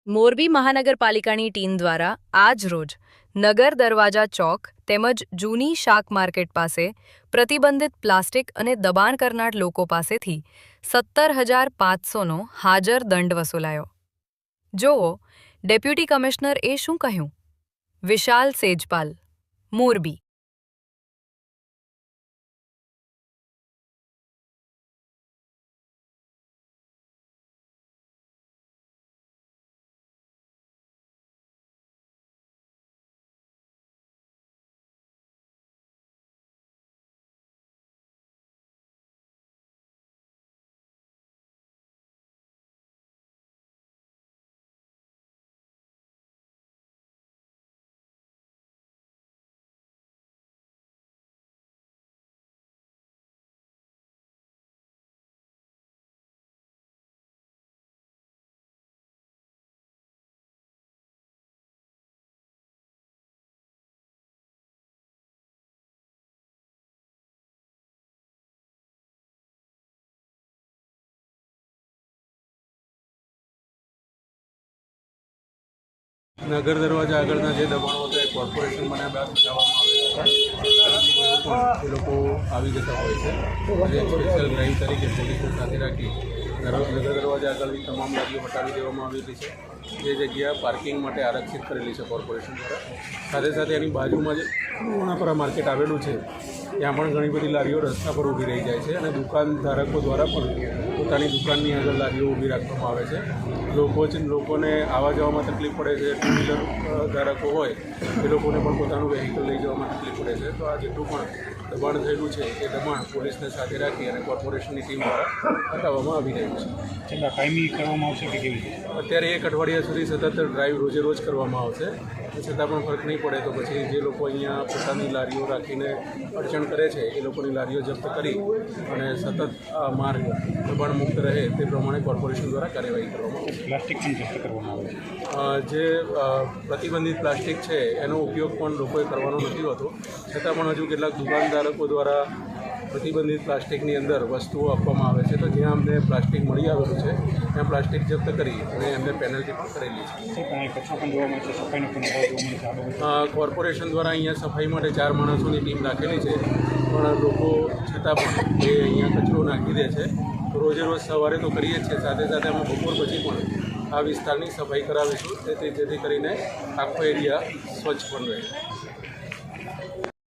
મોરબી મહાનગરપાલિકાની ટીમ દ્વારા આજ રોજ નગર દરવાજા ચોક તેમજ જૂની શાક માર્કેટ પાસે પ્રતિબંધિત પ્લાસ્ટિક અને દબાણ કરનાર લોકો પાસેથી 17,500નો હાજર દંડ વસૂલાયો। જોવો ડેપ્યુટી કમિશનર એ શું કહ્યું। વિશાલ સેજપાલ, મોરબી। નગર દરવાજા આગળના જે દબાણો હતા એ કોર્પોરેશન બન્યા બાદ હટાવવામાં આવેલા છે। એ લોકો આવી જતા હોય છે અને સ્પેશિયલ ડ્રાઈવ તરીકે પોલીસને સાથે રાખી નગર દરવાજા આગળની તમામ ગાડીઓ હટાવી દેવામાં આવેલી છે। જે જગ્યા પાર્કિંગ માટે આરક્ષિત કરેલી છે કોર્પોરેશન દ્વારા, સાથે સાથે એની બાજુમાં જે પૂર્ણાપરા માર્કેટ આવેલું છે ત્યાં પણ ઘણી બધી લારીઓ રસ્તા પર ઊભી રહી જાય છે અને દુકાનધારકો દ્વારા પણ પોતાની દુકાનની આગળ લારીઓ ઊભી રાખવામાં આવે છે। લોકોને આવવા જવામાં તકલીફ પડે છે। ટુ વ્હીલર ધારકો હોય એ લોકોને પણ પોતાનું વેહિકલ લઈ જવામાં તકલીફ પડે છે। તો આ જેટલું પણ દબાણ થયેલું છે એ દબાણ પોલીસને સાથે રાખી અને કોર્પોરેશનની ટીમ દ્વારા હટાવવામાં આવી રહ્યું છે। કાયમી કરવામાં આવશે કે કેવી રીતે? અત્યારે 1 અઠવાડિયા સુધી સતત ડ્રાઈવ રોજે રોજ કરવામાં આવશે। છતાં પણ ફરક નહીં પડે તો પછી જે લોકો અહીંયા પોતાની લારીઓ રાખીને અડચણ કરે છે એ લોકોની લારીઓ જપ્ત કરી અને સતત આ માર્ગ દબાણ મુક્ત રહે તે પ્રમાણે કોર્પોરેશન દ્વારા કાર્યવાહી કરવામાં આવશે। પ્લાસ્ટિક પણ જપ્ત કરવામાં આવે છે। જે પ્રતિબંધિત પ્લાસ્ટિક છે એનો ઉપયોગ પણ લોકોએ કરવાનો નથી હોતો, છતાં પણ હજુ કેટલાક દુકાનદારકો દ્વારા પ્રતિબંધિત પ્લાસ્ટિકની અંદર વસ્તુઓ આપવામાં આવે છે। તો જ્યાં અમને પ્લાસ્ટિક મળી આવેલું છે ત્યાં પ્લાસ્ટિક જપ્ત કરી અને એમને પેનલ્ટી પણ કરેલી છે। કચરો પણ જોવા મળે છે, સફાઈનો પણ અભાવ જોવા મળે છે। કોર્પોરેશન દ્વારા અહીંયા સફાઈ માટે 4 માણસોની ટીમ રાખેલી છે, પણ લોકો છતાં પણ એ અહીંયા કચરો નાખી દે છે। તો રોજે રોજ સવારે તો કરીએ જ છીએ, સાથે સાથે અમે બપોર પછી પણ આ વિસ્તારની સફાઈ કરાવીશું જેથી કરીને આખો એરિયા સ્વચ્છ પણ રહે।